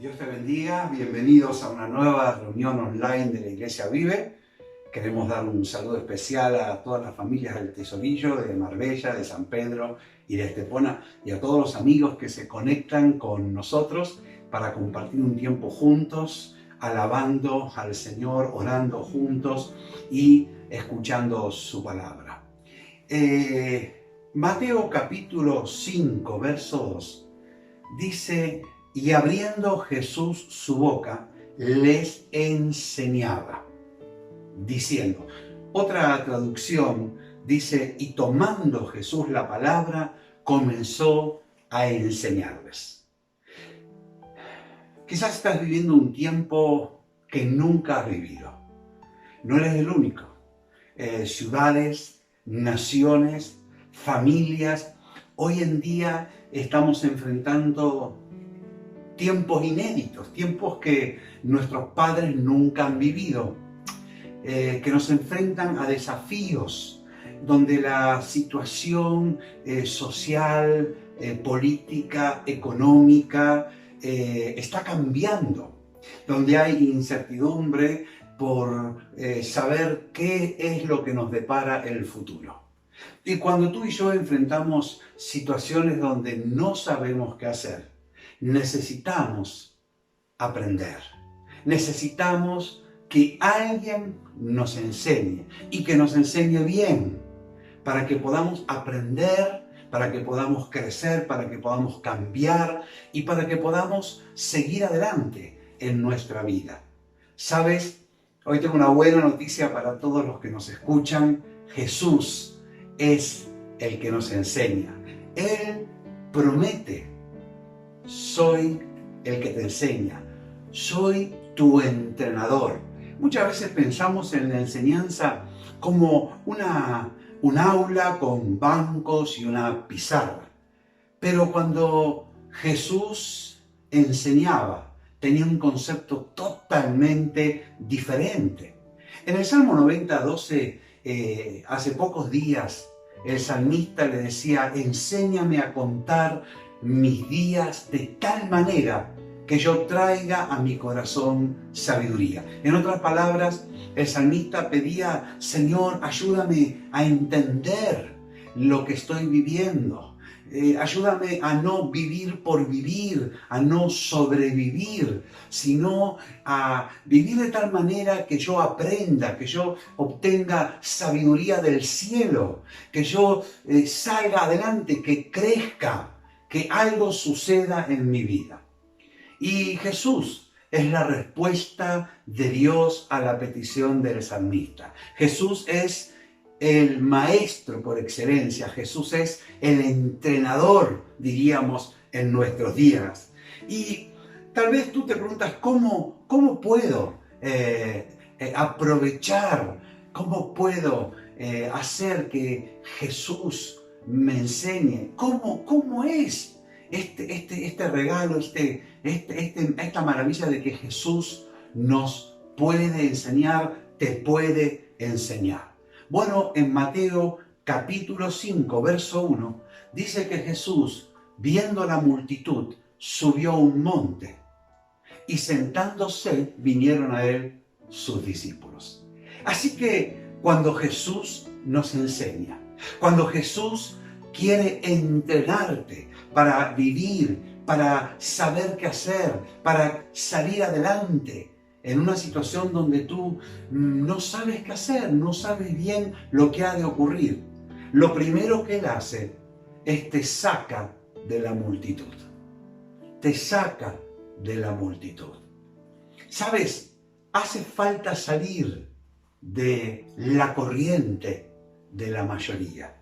Dios te bendiga, bienvenidos a una nueva reunión online de la Iglesia Vive. Queremos dar un saludo especial a todas las familias del Tesorillo, de Marbella, de San Pedro y de Estepona, y a todos los amigos que se conectan con nosotros para compartir un tiempo juntos, alabando al Señor, orando juntos y escuchando su palabra. Mateo capítulo 5, verso 2, dice: y abriendo Jesús su boca, les enseñaba, diciendo. Otra traducción dice: y tomando Jesús la palabra, comenzó a enseñarles. Quizás estás viviendo un tiempo que nunca has vivido. No eres el único. Ciudades, naciones, familias, hoy en día estamos enfrentando tiempos inéditos, tiempos que nuestros padres nunca han vivido, que nos enfrentan a desafíos, donde la situación social, política, económica está cambiando, donde hay incertidumbre por saber qué es lo que nos depara el futuro. Y cuando tú y yo enfrentamos situaciones donde no sabemos qué hacer, necesitamos aprender. Necesitamos que alguien nos enseñe y que nos enseñe bien, para que podamos aprender, para que podamos crecer, para que podamos cambiar y para que podamos seguir adelante en nuestra vida. ¿Sabes? Hoy tengo una buena noticia para todos los que nos escuchan. Jesús es el que nos enseña. Él promete: soy el que te enseña, soy tu entrenador. Muchas veces pensamos en la enseñanza como un aula con bancos y una pizarra. Pero cuando Jesús enseñaba, tenía un concepto totalmente diferente. En el Salmo 90:12, hace pocos días, el salmista le decía: enséñame a contar mis días de tal manera que yo traiga a mi corazón sabiduría. En otras palabras, el salmista pedía: Señor, ayúdame a entender lo que estoy viviendo. Ayúdame a no vivir por vivir, a no sobrevivir, sino a vivir de tal manera que yo aprenda, que yo obtenga sabiduría del cielo, que yo salga adelante, que crezca, que algo suceda en mi vida. Y Jesús es la respuesta de Dios a la petición del salmista. Jesús es el maestro por excelencia. Jesús es el entrenador, diríamos, en nuestros días. Y tal vez tú te preguntas: ¿cómo puedo aprovechar? ¿Cómo puedo hacer que Jesús me enseñe? ¿Cómo es este regalo, esta maravilla de que Jesús nos puede enseñar, te puede enseñar? Bueno, en Mateo capítulo 5, verso 1, dice que Jesús, viendo la multitud, subió a un monte y sentándose vinieron a él sus discípulos. Así que cuando Jesús nos enseña, cuando Jesús quiere entrenarte para vivir, para saber qué hacer, para salir adelante en una situación donde tú no sabes qué hacer, no sabes bien lo que ha de ocurrir, lo primero que Él hace es te saca de la multitud. Te saca de la multitud. ¿Sabes? Hace falta salir de la corriente de la mayoría.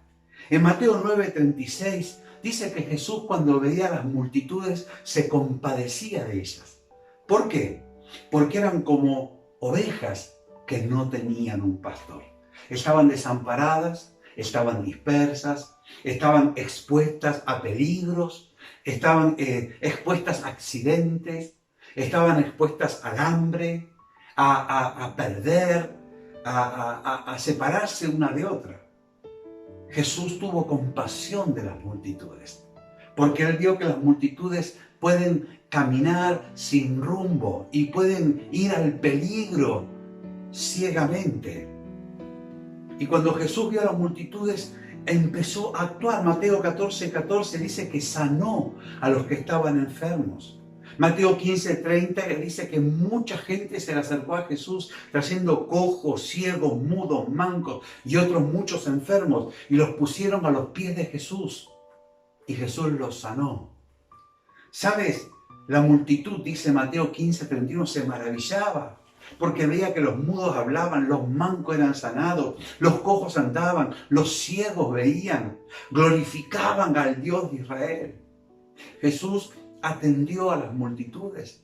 En Mateo 9:36 dice que Jesús, cuando veía a las multitudes, se compadecía de ellas. ¿Por qué? Porque eran como ovejas que no tenían un pastor. Estaban desamparadas, estaban dispersas, estaban expuestas a peligros, estaban expuestas a accidentes, estaban expuestas al hambre, a perder, a separarse una de otra. Jesús tuvo compasión de las multitudes. porque él vio que las multitudes pueden caminar sin rumbo y pueden ir al peligro ciegamente. Y cuando Jesús vio a las multitudes, empezó a actuar. Mateo 14:14 dice que sanó a los que estaban enfermos. Mateo 15:30 dice que mucha gente se le acercó a Jesús trayendo cojos, ciegos, mudos, mancos y otros muchos enfermos, y los pusieron a los pies de Jesús y Jesús los sanó. ¿Sabes? La multitud, dice Mateo 15:31, se maravillaba porque veía que los mudos hablaban, los mancos eran sanados, los cojos andaban, los ciegos veían, glorificaban al Dios de Israel. Jesús atendió a las multitudes,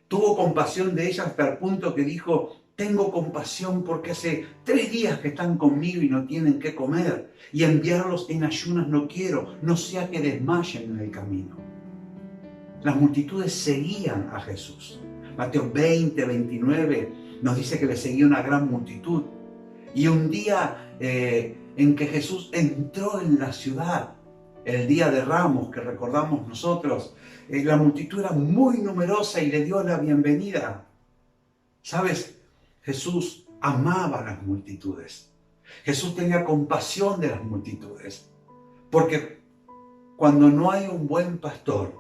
tuvo compasión de ellas hasta el punto que dijo: tengo compasión porque hace 3 días que están conmigo y no tienen qué comer, y enviarlos en ayunas no quiero, no sea que desmayen en el camino. Las multitudes seguían a Jesús. Mateo 20:29 nos dice que le seguía una gran multitud. Y un día en que Jesús entró en la ciudad, el día de Ramos que recordamos nosotros, la multitud era muy numerosa y le dio la bienvenida. ¿Sabes? Jesús amaba a las multitudes. Jesús tenía compasión de las multitudes. Porque cuando no hay un buen pastor,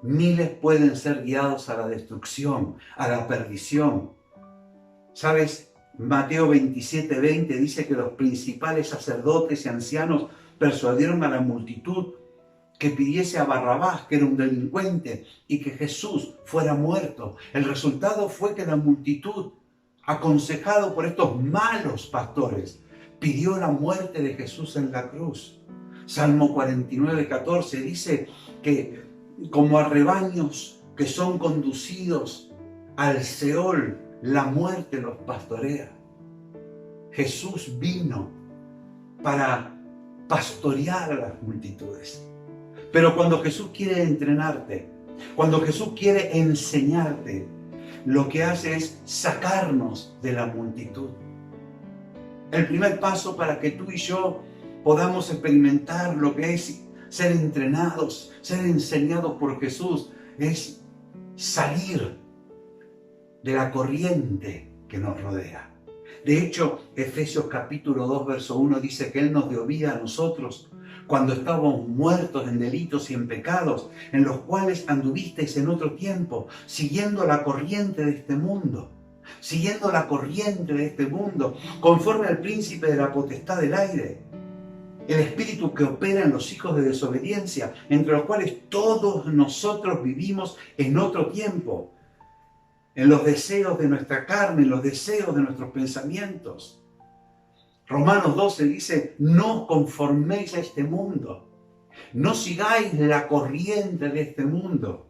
miles pueden ser guiados a la destrucción, a la perdición. ¿Sabes? Mateo 27:20 dice que los principales sacerdotes y ancianos persuadieron a la multitud que pidiese a Barrabás, que era un delincuente, y que Jesús fuera muerto. El resultado fue que la multitud, aconsejado por estos malos pastores, pidió la muerte de Jesús en la cruz. Salmo 49:14 dice que como a rebaños que son conducidos al Seol, la muerte los pastorea. Jesús vino para pastorear a las multitudes. Pero cuando Jesús quiere entrenarte, cuando Jesús quiere enseñarte, lo que hace es sacarnos de la multitud. El primer paso para que tú y yo podamos experimentar lo que es ser entrenados, ser enseñados por Jesús, es salir de la corriente que nos rodea. De hecho, Efesios capítulo 2, verso 1 dice que Él nos dio vida a nosotros cuando estábamos muertos en delitos y en pecados, en los cuales anduvisteis en otro tiempo, siguiendo la corriente de este mundo. Siguiendo la corriente de este mundo, conforme al príncipe de la potestad del aire, el espíritu que opera en los hijos de desobediencia, entre los cuales todos nosotros vivimos en otro tiempo, en los deseos de nuestra carne, en los deseos de nuestros pensamientos. Romanos 12 dice: no conforméis a este mundo, no sigáis la corriente de este mundo,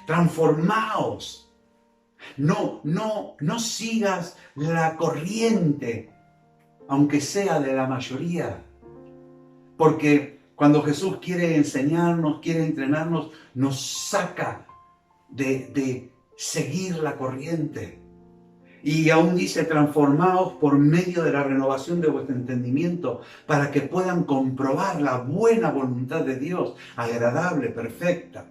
transformaos, no sigas la corriente, aunque sea de la mayoría, porque cuando Jesús quiere enseñarnos, quiere entrenarnos, nos saca de seguir la corriente. Y aún dice: transformaos por medio de la renovación de vuestro entendimiento, para que puedan comprobar la buena voluntad de Dios, agradable, perfecta.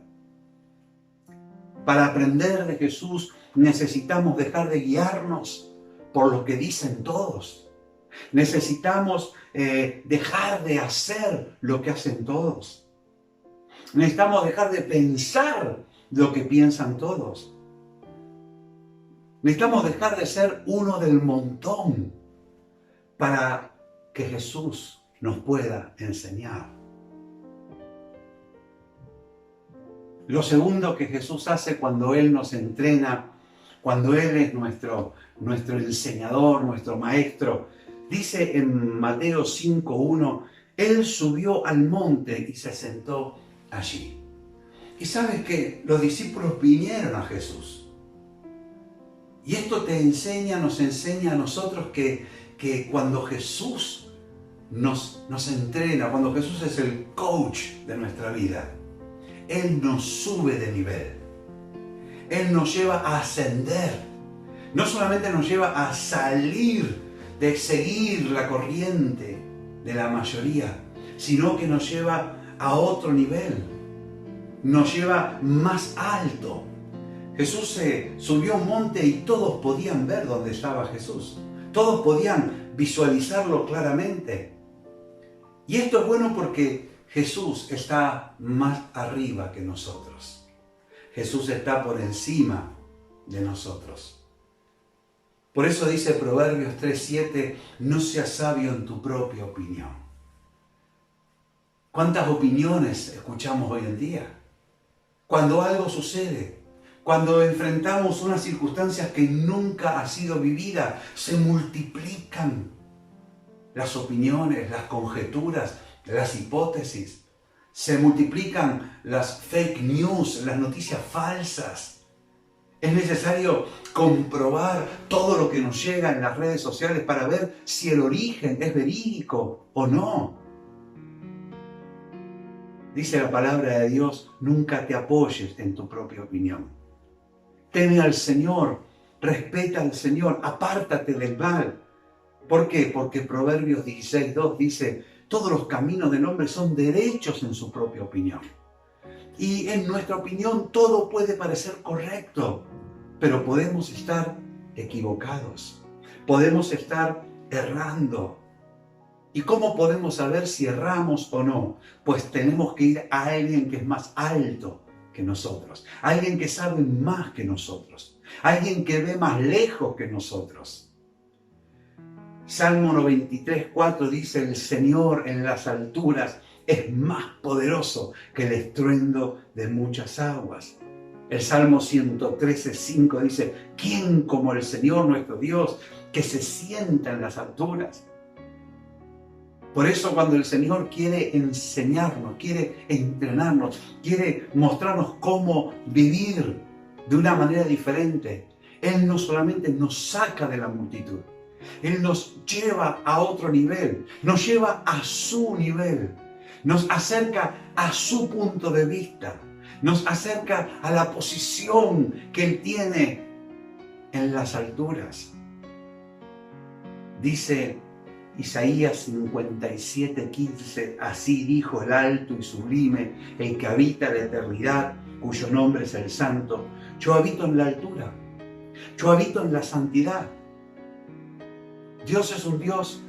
Para aprender de Jesús necesitamos dejar de guiarnos por lo que dicen todos. Necesitamos dejar de hacer lo que hacen todos. Necesitamos dejar de pensar lo que piensan todos. Necesitamos dejar de ser uno del montón para que Jesús nos pueda enseñar. Lo segundo que Jesús hace cuando Él nos entrena, cuando Él es nuestro enseñador, nuestro maestro, dice en Mateo 5:1, Él subió al monte y se sentó allí. Y sabes que los discípulos vinieron a Jesús. Y esto nos enseña a nosotros que cuando Jesús nos entrena, cuando Jesús es el coach de nuestra vida, Él nos sube de nivel. Él nos lleva a ascender. No solamente nos lleva a salir de seguir la corriente de la mayoría, sino que nos lleva a otro nivel, nos lleva más alto. Jesús se subió a un monte y todos podían ver dónde estaba Jesús. Todos podían visualizarlo claramente. Y esto es bueno porque Jesús está más arriba que nosotros. Jesús está por encima de nosotros. Por eso dice Proverbios 3:7, no seas sabio en tu propia opinión. ¿Cuántas opiniones escuchamos hoy en día? Cuando algo sucede, cuando enfrentamos unas circunstancias que nunca ha sido vivida, se multiplican las opiniones, las conjeturas, las hipótesis. Se multiplican las fake news, las noticias falsas. Es necesario comprobar todo lo que nos llega en las redes sociales para ver si el origen es verídico o no. Dice la palabra de Dios, nunca te apoyes en tu propia opinión. Teme al Señor, respeta al Señor, apártate del mal. ¿Por qué? Porque Proverbios 16:2 dice, todos los caminos del hombre son derechos en su propia opinión. Y en nuestra opinión todo puede parecer correcto, pero podemos estar equivocados, podemos estar errando. ¿Y cómo podemos saber si erramos o no? Pues tenemos que ir a alguien que es más alto que nosotros, alguien que sabe más que nosotros, alguien que ve más lejos que nosotros. Salmo 93:4 dice, el Señor en las alturas es más poderoso que el estruendo de muchas aguas. El Salmo 113:5 dice, ¿quién como el Señor nuestro Dios que se sienta en las alturas? Por eso cuando el Señor quiere enseñarnos, quiere entrenarnos, quiere mostrarnos cómo vivir de una manera diferente, Él no solamente nos saca de la multitud, Él nos lleva a otro nivel, nos lleva a su nivel, nos acerca a su punto de vista, nos acerca a la posición que Él tiene en las alturas. Dice Isaías 57:15, así dijo el alto y sublime, el que habita la eternidad, cuyo nombre es el Santo. Yo habito en la altura, yo habito en la santidad. Dios es un Dios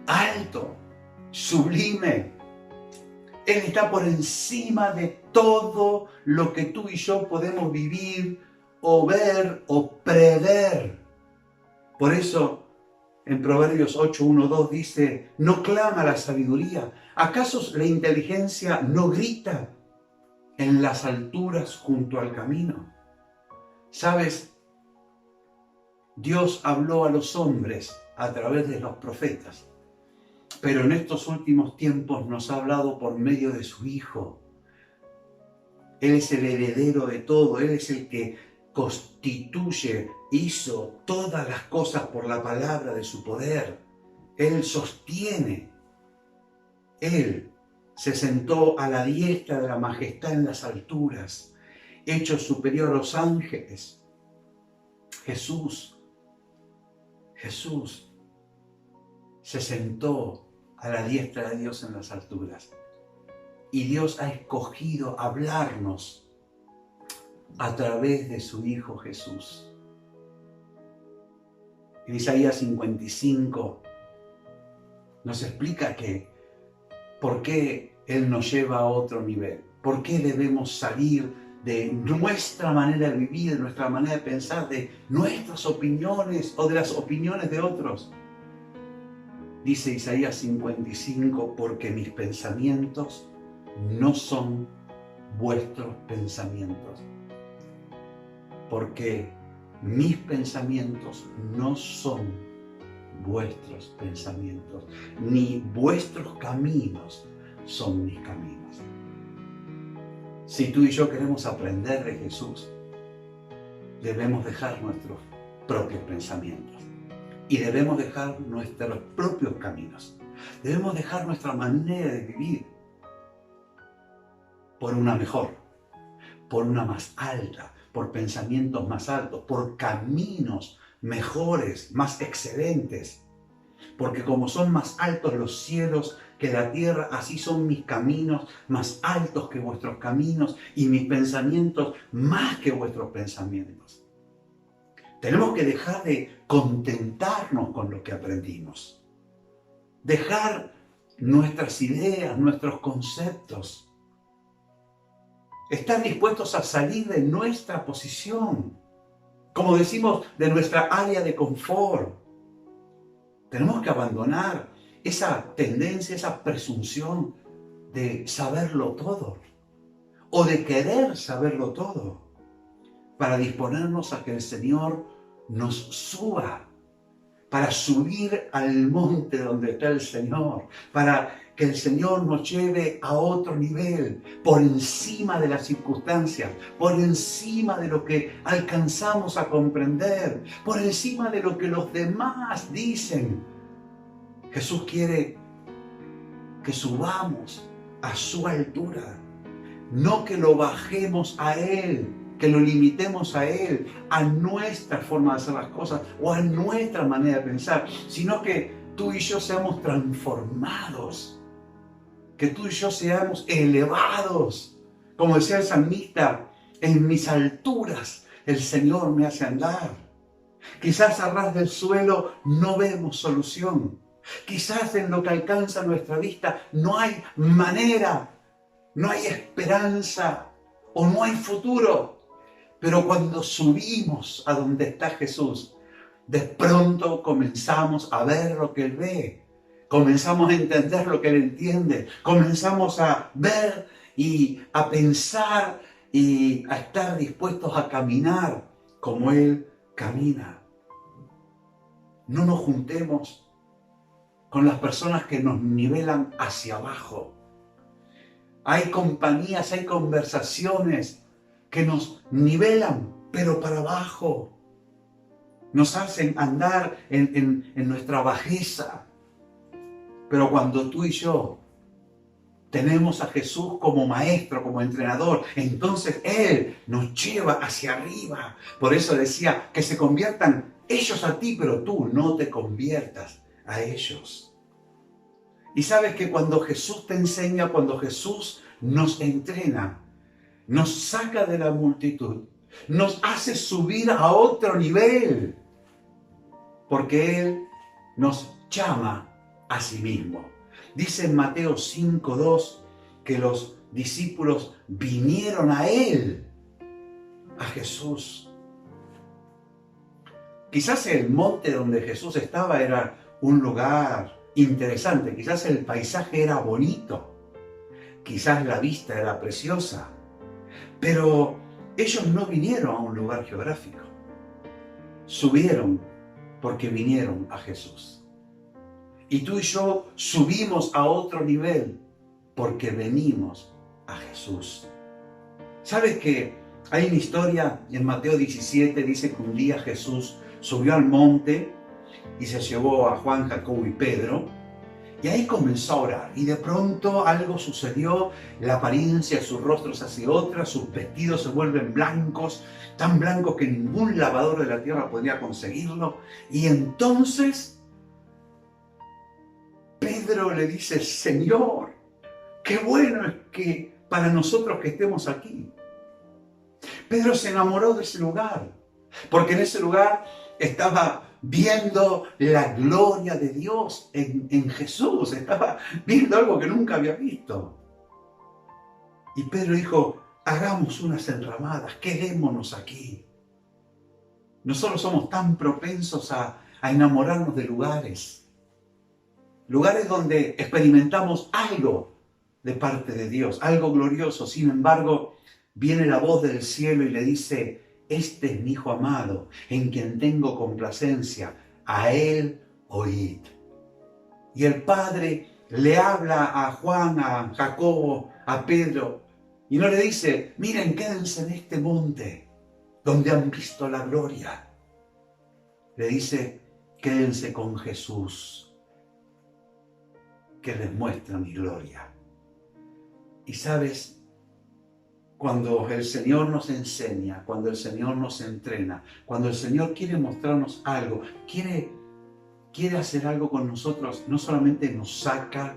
alto, sublime. Él está por encima de todo lo que tú y yo podemos vivir o ver o prever. Por eso en Proverbios 8:1-2 dice, no clama la sabiduría. ¿Acaso la inteligencia no grita en las alturas junto al camino? ¿Sabes? Dios habló a los hombres a través de los profetas, pero en estos últimos tiempos nos ha hablado por medio de su Hijo. Él es el heredero de todo, Él es el que constituye, hizo todas las cosas por la palabra de su poder. Él sostiene. Él se sentó a la diestra de la majestad en las alturas, hecho superior a los ángeles. Jesús se sentó a la diestra de Dios en las alturas. Y Dios ha escogido hablarnos a través de su Hijo Jesús. En Isaías 55 nos explica que por qué Él nos lleva a otro nivel, por qué debemos salir de nuestra manera de vivir, de nuestra manera de pensar, de nuestras opiniones o de las opiniones de otros. Dice Isaías 55, porque mis pensamientos no son vuestros pensamientos. Porque mis pensamientos no son vuestros pensamientos, ni vuestros caminos son mis caminos. Si tú y yo queremos aprender de Jesús, debemos dejar nuestros propios pensamientos y debemos dejar nuestros propios caminos. Debemos dejar nuestra manera de vivir por una mejor, por una más alta, por pensamientos más altos, por caminos mejores, más excelentes. Porque como son más altos los cielos que la tierra, así son mis caminos más altos que vuestros caminos y mis pensamientos más que vuestros pensamientos. Tenemos que dejar de contentarnos con lo que aprendimos. Dejar nuestras ideas, nuestros conceptos. Estar dispuestos a salir de nuestra posición. Como decimos, de nuestra área de confort. Tenemos que abandonar esa tendencia, esa presunción de saberlo todo o de querer saberlo todo para disponernos a que el Señor nos suba, para subir al monte donde está el Señor, para que el Señor nos lleve a otro nivel, por encima de las circunstancias, por encima de lo que alcanzamos a comprender, por encima de lo que los demás dicen. Jesús quiere que subamos a su altura, no que lo bajemos a Él, que lo limitemos a Él, a nuestra forma de hacer las cosas o a nuestra manera de pensar, sino que tú y yo seamos transformados, que tú y yo seamos elevados. Como decía el salmista, en mis alturas el Señor me hace andar. Quizás a ras del suelo no vemos solución. Quizás en lo que alcanza nuestra vista no hay manera, no hay esperanza o no hay futuro. Pero cuando subimos a donde está Jesús, de pronto comenzamos a ver lo que Él ve. Comenzamos a entender lo que Él entiende. Comenzamos a ver y a pensar y a estar dispuestos a caminar como Él camina. No nos juntemos con las personas que nos nivelan hacia abajo. Hay compañías, hay conversaciones que nos nivelan, pero para abajo. Nos hacen andar en nuestra bajeza. Pero cuando tú y yo tenemos a Jesús como maestro, como entrenador, entonces Él nos lleva hacia arriba. Por eso decía que se conviertan ellos a ti, pero tú no te conviertas a ellos. Y sabes que cuando Jesús te enseña, cuando Jesús nos entrena, nos saca de la multitud, nos hace subir a otro nivel, porque Él nos llama a sí mismo. Dice en Mateo 5:2 que los discípulos vinieron a Él, a Jesús. Quizás el monte donde Jesús estaba era un lugar interesante, quizás el paisaje era bonito, quizás la vista era preciosa, pero ellos no vinieron a un lugar geográfico, subieron porque vinieron a Jesús. Y tú y yo subimos a otro nivel porque venimos a Jesús. ¿Sabes que hay una historia en Mateo 17, dice que un día Jesús subió al monte y se llevó a Juan, Jacobo y Pedro, y ahí comenzó a orar, y de pronto algo sucedió, la apariencia de sus rostros hace otra, sus vestidos se vuelven blancos, tan blancos que ningún lavador de la tierra podría conseguirlo, y entonces Pedro le dice: Señor, qué bueno es que para nosotros que estemos aquí. Pedro se enamoró de ese lugar, porque en ese lugar estaba viendo la gloria de Dios en Jesús, estaba viendo algo que nunca había visto. Y Pedro dijo: hagamos unas enramadas, quedémonos aquí. Nosotros somos tan propensos a enamorarnos de lugares donde experimentamos algo de parte de Dios, algo glorioso. Sin embargo, viene la voz del cielo y le dice: este es mi Hijo amado, en quien tengo complacencia, a Él oíd. Y el Padre le habla a Juan, a Jacobo, a Pedro, y no le dice: miren, quédense en este monte, donde han visto la gloria. Le dice: quédense con Jesús, que les muestra mi gloria. Y sabes, cuando el Señor nos enseña, cuando el Señor nos entrena, cuando el Señor quiere mostrarnos algo, quiere quiere hacer algo con nosotros, no solamente nos saca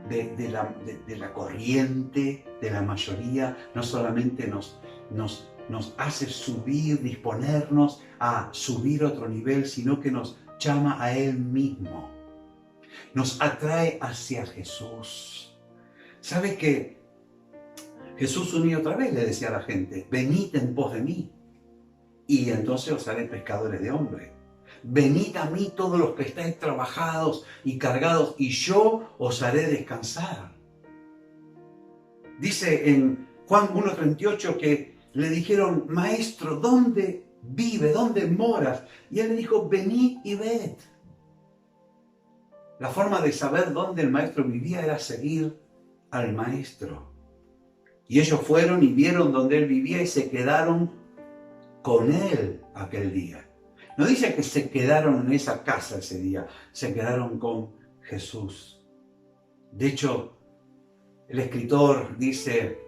de la corriente, de la mayoría, no solamente nos hace subir, disponernos a subir a otro nivel, sino que nos llama a Él mismo. Nos atrae hacia Jesús. ¿Sabe que Jesús una y otra vez le decía a la gente, venid en pos de mí, y entonces os haré pescadores de hombres? Venid a mí todos los que estáis trabajados y cargados, y yo os haré descansar. Dice en Juan 1:38 que le dijeron, Maestro, ¿dónde vive? ¿Dónde moras? Y él le dijo, venid y ved. La forma de saber dónde el Maestro vivía era seguir al Maestro. Y ellos fueron y vieron dónde él vivía y se quedaron con él aquel día. No dice que se quedaron en esa casa ese día, se quedaron con Jesús. De hecho, el escritor dice,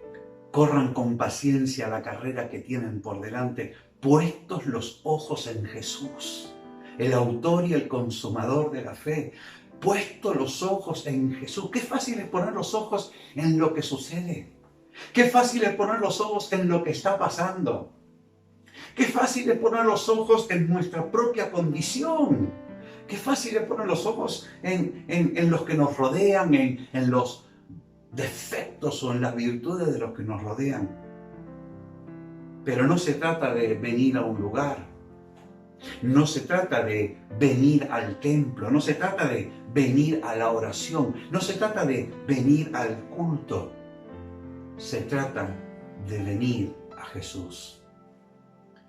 corran con paciencia la carrera que tienen por delante, puestos los ojos en Jesús, el autor y el consumador de la fe. Puestos los ojos en Jesús. Qué fácil es poner los ojos en lo que sucede. Qué fácil es poner los ojos en lo que está pasando. Qué fácil es poner los ojos en nuestra propia condición. Qué fácil es poner los ojos en los que nos rodean, en los defectos o en las virtudes de los que nos rodean. Pero no se trata de venir a un lugar. No se trata de venir al templo. No se trata de venir a la oración. No se trata de venir al culto. Se trata de venir a Jesús.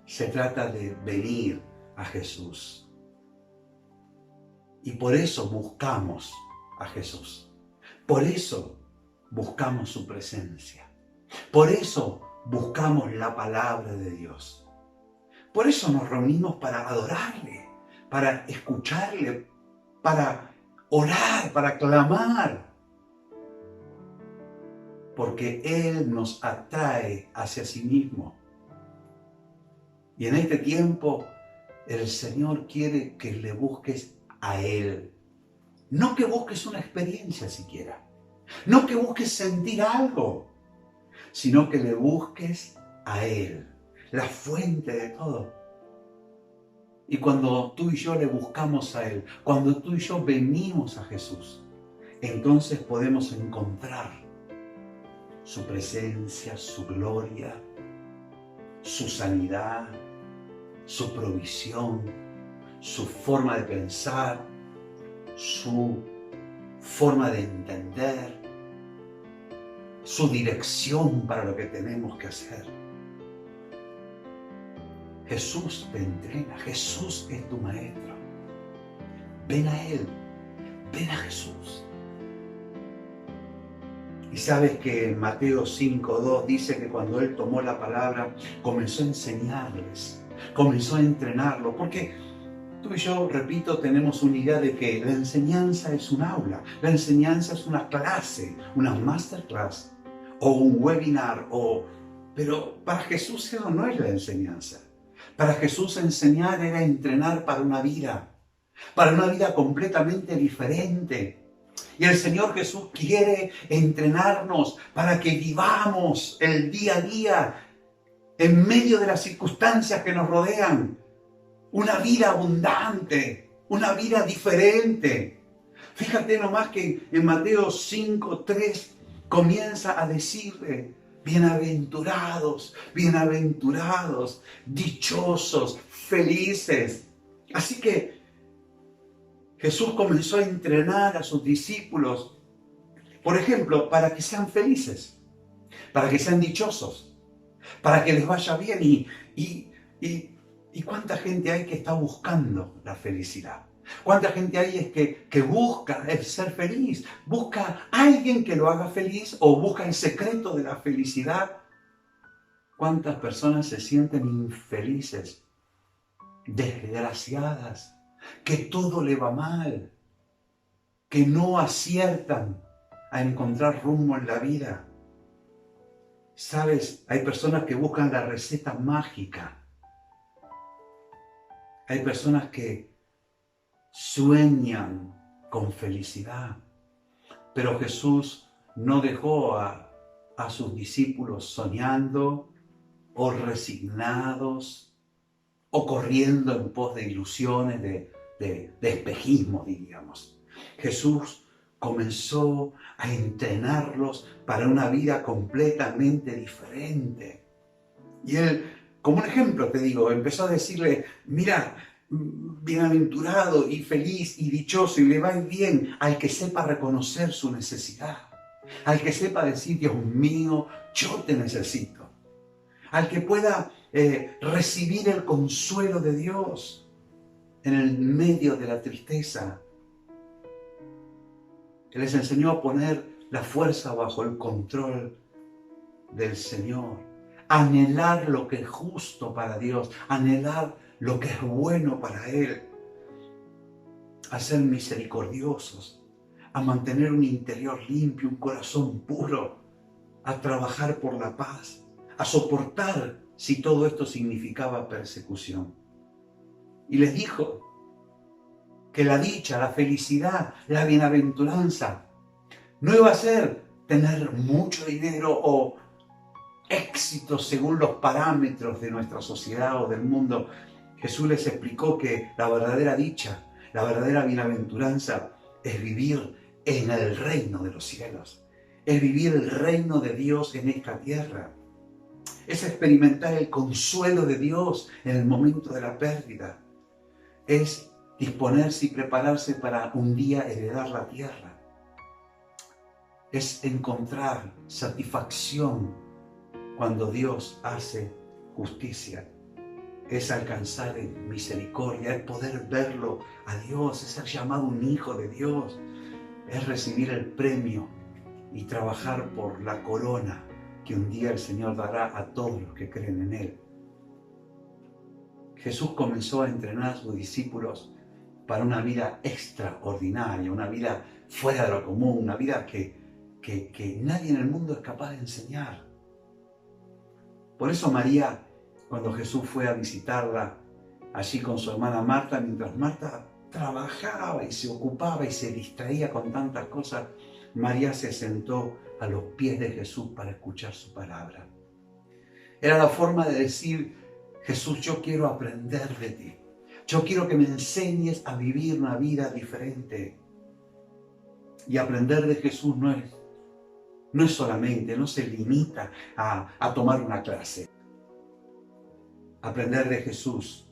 Se trata de venir a Jesús. Y por eso buscamos a Jesús. Por eso buscamos su presencia. Por eso buscamos la palabra de Dios. Por eso nos reunimos para adorarle, para escucharle, para orar, para clamar. Porque Él nos atrae hacia sí mismo. Y en este tiempo, el Señor quiere que le busques a Él. No que busques una experiencia siquiera. No que busques sentir algo. Sino que le busques a Él, la fuente de todo. Y cuando tú y yo le buscamos a Él, cuando tú y yo venimos a Jesús, entonces podemos encontrar su presencia, su gloria, su sanidad, su provisión, su forma de pensar, su forma de entender, su dirección para lo que tenemos que hacer. Jesús te entrena, Jesús es tu maestro. Ven a Él, ven a Jesús. Y sabes que en Mateo 5:2 dice que cuando Él tomó la palabra, comenzó a enseñarles, comenzó a entrenarlo, porque tú y yo, repito, tenemos una idea de que la enseñanza es un aula, la enseñanza es una clase, una masterclass o un webinar, pero para Jesús eso no es la enseñanza. Para Jesús enseñar era entrenar para una vida completamente diferente. Y el Señor Jesús quiere entrenarnos para que vivamos el día a día en medio de las circunstancias que nos rodean. Una vida abundante, una vida diferente. Fíjate nomás que en Mateo 5:3 comienza a decirle, bienaventurados, bienaventurados, dichosos, felices. Así que Jesús comenzó a entrenar a sus discípulos, por ejemplo, para que sean felices, para que sean dichosos, para que les vaya bien. ¿Y cuánta gente hay que está buscando la felicidad? ¿Cuánta gente hay que busca el ser feliz? ¿Busca a alguien que lo haga feliz o busca el secreto de la felicidad? ¿Cuántas personas se sienten infelices, desgraciadas, que todo le va mal, que no aciertan a encontrar rumbo en la vida? ¿Sabes? Hay personas que buscan la receta mágica. Hay personas que sueñan con felicidad. Pero Jesús no dejó a sus discípulos soñando o resignados o corriendo en pos de ilusiones, de espejismo, diríamos. Jesús comenzó a entrenarlos para una vida completamente diferente. Y Él, como un ejemplo te digo, empezó a decirle, mira, bienaventurado y feliz y dichoso y le va bien al que sepa reconocer su necesidad, al que sepa decir, Dios mío, yo te necesito, al que pueda recibir el consuelo de Dios en el medio de la tristeza. Él les enseñó a poner la fuerza bajo el control del Señor, anhelar lo que es justo para Dios, anhelar lo que es bueno para Él, a ser misericordiosos, a mantener un interior limpio, un corazón puro, a trabajar por la paz, a soportar si todo esto significaba persecución. Y les dijo que la dicha, la felicidad, la bienaventuranza no iba a ser tener mucho dinero o éxito según los parámetros de nuestra sociedad o del mundo. Jesús les explicó que la verdadera dicha, la verdadera bienaventuranza es vivir en el reino de los cielos, es vivir el reino de Dios en esta tierra, es experimentar el consuelo de Dios en el momento de la pérdida, es disponerse y prepararse para un día heredar la tierra, es encontrar satisfacción cuando Dios hace justicia, es alcanzar en misericordia, es poder verlo a Dios, es ser llamado un hijo de Dios, es recibir el premio y trabajar por la corona que un día el Señor dará a todos los que creen en Él. Jesús comenzó a entrenar a sus discípulos para una vida extraordinaria, una vida fuera de lo común, una vida que nadie en el mundo es capaz de enseñar. Por eso María, cuando Jesús fue a visitarla allí con su hermana Marta, mientras Marta trabajaba y se ocupaba y se distraía con tantas cosas, María se sentó a los pies de Jesús para escuchar su palabra. Era la forma de decir, Jesús, yo quiero aprender de ti. Yo quiero que me enseñes a vivir una vida diferente. Y aprender de Jesús no es solamente, no se limita a tomar una clase. Aprender de Jesús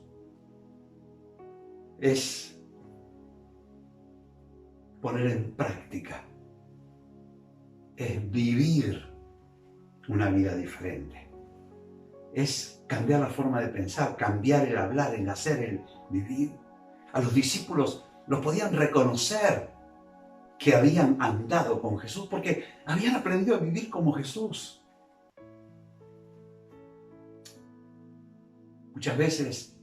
es poner en práctica, es vivir una vida diferente, es cambiar la forma de pensar, cambiar el hablar, el hacer, el vivir. A los discípulos los podían reconocer que habían andado con Jesús porque habían aprendido a vivir como Jesús. Muchas veces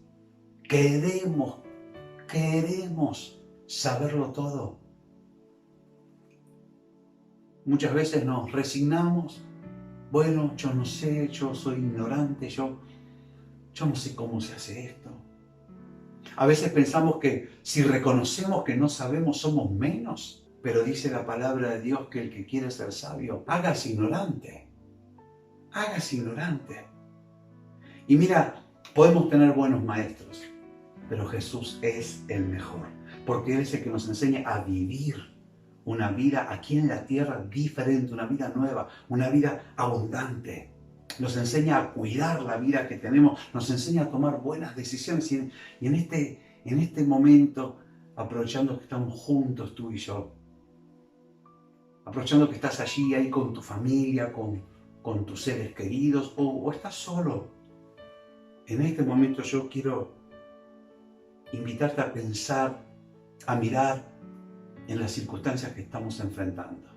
queremos saberlo todo. Muchas veces nos resignamos. Bueno, yo no sé, yo soy ignorante, yo no sé cómo se hace esto. A veces pensamos que si reconocemos que no sabemos, somos menos. Pero dice la palabra de Dios que el que quiere ser sabio, hágase ignorante. Hágase ignorante. Y mira, podemos tener buenos maestros, pero Jesús es el mejor, porque Él es el que nos enseña a vivir una vida aquí en la tierra diferente, una vida nueva, una vida abundante. Nos enseña a cuidar la vida que tenemos, nos enseña a tomar buenas decisiones. Y en este momento, aprovechando que estamos juntos tú y yo, aprovechando que estás allí, ahí con tu familia, con tus seres queridos, o estás solo, en este momento yo quiero invitarte a pensar, a mirar en las circunstancias que estamos enfrentando.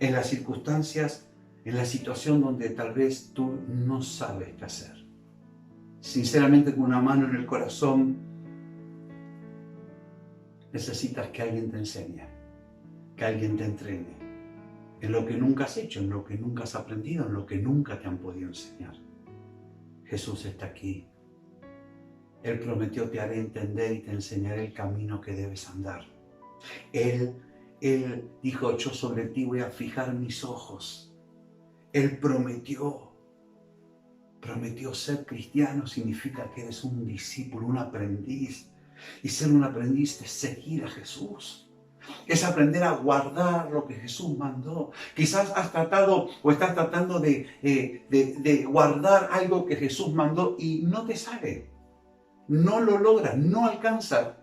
En las circunstancias, en la situación donde tal vez tú no sabes qué hacer. Sinceramente, con una mano en el corazón, necesitas que alguien te enseñe, que alguien te entrene en lo que nunca has hecho, en lo que nunca has aprendido, en lo que nunca te han podido enseñar. Jesús está aquí. Él prometió: te haré entender y te enseñaré el camino que debes andar. Él dijo: yo sobre ti voy a fijar mis ojos. Él prometió ser cristiano significa que eres un discípulo, un aprendiz. Y ser un aprendiz es seguir a Jesús. Es aprender a guardar lo que Jesús mandó. Quizás has tratado o estás tratando de guardar algo que Jesús mandó y no te sale. No lo logras, no alcanzas.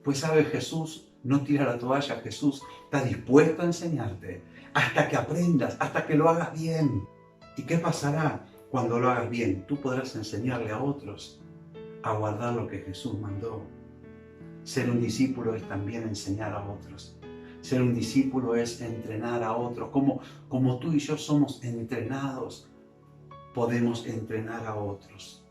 Pues sabes, Jesús no tira la toalla. Jesús está dispuesto a enseñarte hasta que aprendas, hasta que lo hagas bien. ¿Y qué pasará cuando lo hagas bien? Tú podrás enseñarle a otros a guardar lo que Jesús mandó. Ser un discípulo es también enseñar a otros. Ser un discípulo es entrenar a otros. Como tú y yo somos entrenados, podemos entrenar a otros.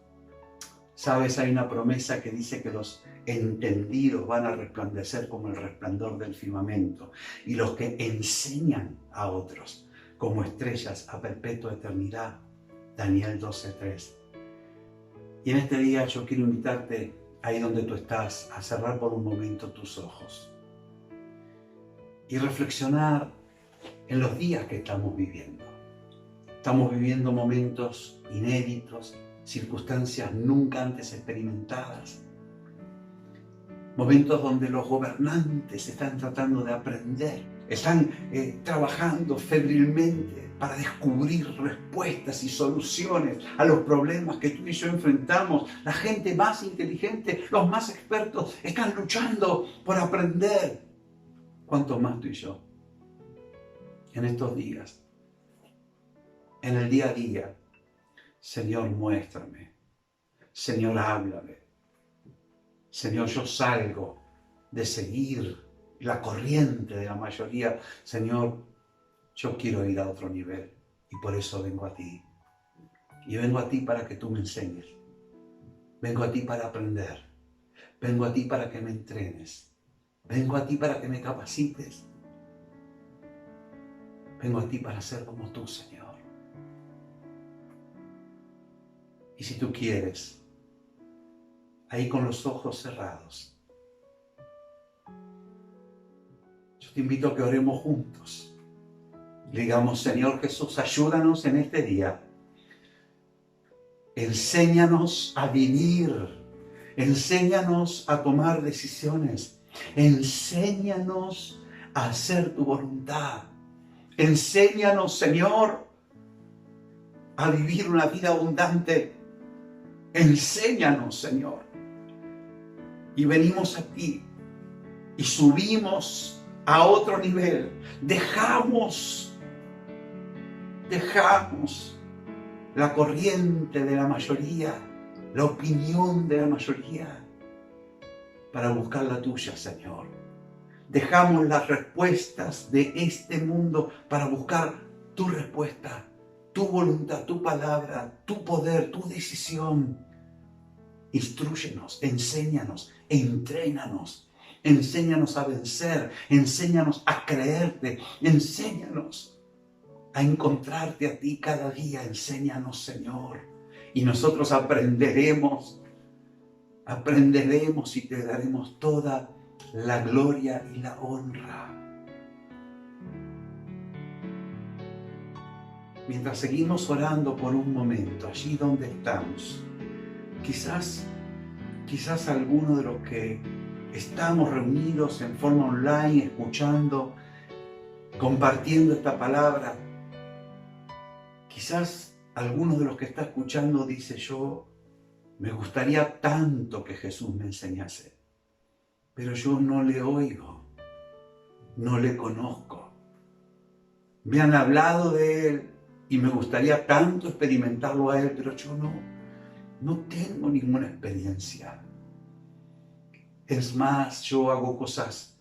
Sabes, hay una promesa que dice que los entendidos van a resplandecer como el resplandor del firmamento, y los que enseñan a otros como estrellas a perpetua eternidad. Daniel 12:3. Y en este día yo quiero invitarte, ahí donde tú estás, a cerrar por un momento tus ojos y reflexionar en los días que estamos viviendo. Estamos viviendo momentos inéditos, circunstancias nunca antes experimentadas, momentos donde los gobernantes están tratando de aprender, están trabajando febrilmente para descubrir respuestas y soluciones a los problemas que tú y yo enfrentamos. La gente más inteligente, los más expertos, están luchando por aprender. ¿Cuánto más tú y yo? En estos días, en el día a día, Señor, muéstrame. Señor, háblame. Señor, yo salgo de seguir la corriente de la mayoría. Señor, yo quiero ir a otro nivel y por eso vengo a ti. Y vengo a ti para que tú me enseñes. Vengo a ti para aprender. Vengo a ti para que me entrenes. Vengo a ti para que me capacites. Vengo a ti para ser como tú, Señor. Y si tú quieres, ahí con los ojos cerrados, yo te invito a que oremos juntos. Digamos: Señor Jesús, ayúdanos en este día. Enséñanos a vivir. Enséñanos a tomar decisiones. Enséñanos a hacer tu voluntad. Enséñanos, Señor, a vivir una vida abundante. Enséñanos, Señor. Y venimos a ti y subimos a otro nivel. Dejamos la corriente de la mayoría, la opinión de la mayoría, para buscar la tuya, Señor. Dejamos las respuestas de este mundo para buscar tu respuesta, tu voluntad, tu palabra, tu poder, tu decisión. Instrúyenos, enséñanos, entrénanos, enséñanos a vencer, enséñanos a creerte, enséñanos a encontrarte a ti cada día. Enséñanos, Señor, y nosotros aprenderemos y te daremos toda la gloria y la honra. Mientras seguimos orando por un momento, allí donde estamos, quizás alguno de los que estamos reunidos en forma online, escuchando, compartiendo esta palabra, quizás alguno de los que está escuchando dice: yo me gustaría tanto que Jesús me enseñase, pero yo no le oigo, no le conozco. Me han hablado de Él y me gustaría tanto experimentarlo a Él, pero yo no tengo ninguna experiencia. Es más, yo hago cosas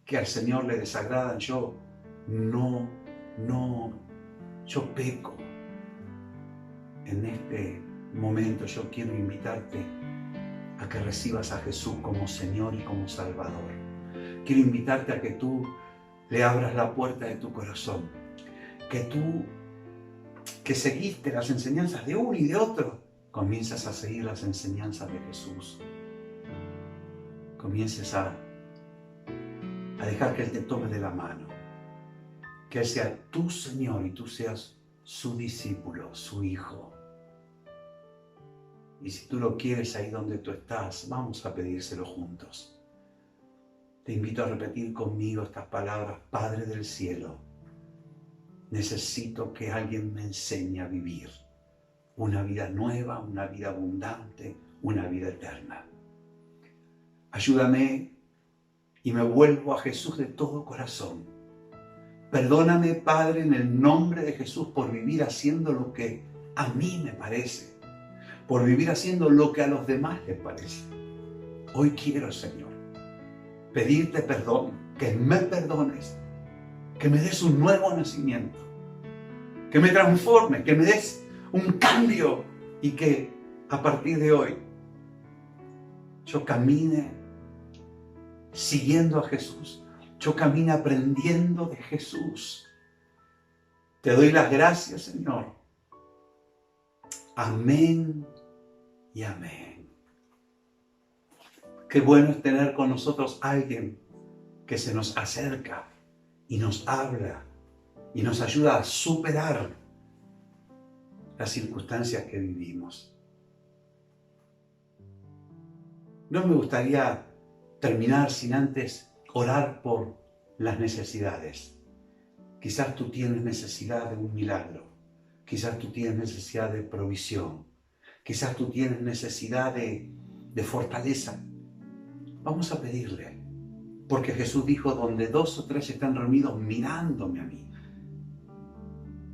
que al Señor le desagradan. Yo peco. En este momento yo quiero invitarte a que recibas a Jesús como Señor y como Salvador. Quiero invitarte a que tú le abras la puerta de tu corazón, que seguiste las enseñanzas de uno y de otro, comienzas a seguir las enseñanzas de Jesús. comiences a dejar que Él te tome de la mano, que Él sea tu Señor y tú seas su discípulo, su hijo. Y si tú lo quieres ahí donde tú estás, vamos a pedírselo juntos. Te invito a repetir conmigo estas palabras: Padre del cielo, necesito que alguien me enseñe a vivir una vida nueva, una vida abundante, una vida eterna. Ayúdame y me vuelvo a Jesús de todo corazón. Perdóname, Padre, en el nombre de Jesús, por vivir haciendo lo que a mí me parece, por vivir haciendo lo que a los demás les parece. Hoy quiero, Señor, pedirte perdón, que me perdones, que me des un nuevo nacimiento, que me transformes, que me des un cambio y que a partir de hoy yo camine siguiendo a Jesús, yo camine aprendiendo de Jesús. Te doy las gracias, Señor. Amén y amén. Qué bueno es tener con nosotros a alguien que se nos acerca y nos habla y nos ayuda a superar las circunstancias que vivimos. No me gustaría terminar sin antes orar por las necesidades. Quizás tú tienes necesidad de un milagro, quizás tú tienes necesidad de provisión, quizás tú tienes necesidad de fortaleza. Vamos a pedirle, porque Jesús dijo: donde 2 o 3 están reunidos mirándome a mí,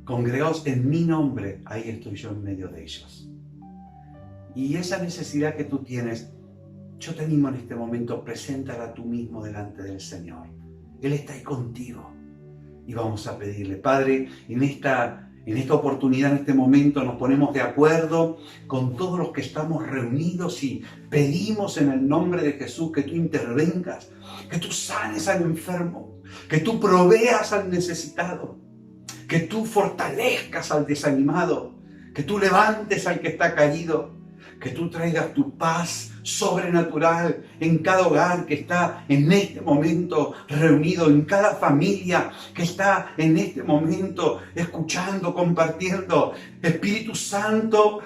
congregados en mi nombre, ahí estoy yo en medio de ellos. Y esa necesidad que tú tienes, yo te animo en este momento, preséntala tú mismo delante del Señor. Él está ahí contigo. Y vamos a pedirle: Padre, en esta oportunidad, en este momento, nos ponemos de acuerdo con todos los que estamos reunidos y pedimos en el nombre de Jesús que tú intervengas, que tú sanes al enfermo, que tú proveas al necesitado, que tú fortalezcas al desanimado, que tú levantes al que está caído, que tú traigas tu paz sobrenatural en cada hogar que está en este momento reunido, en cada familia que está en este momento escuchando, compartiendo. Espíritu Santo,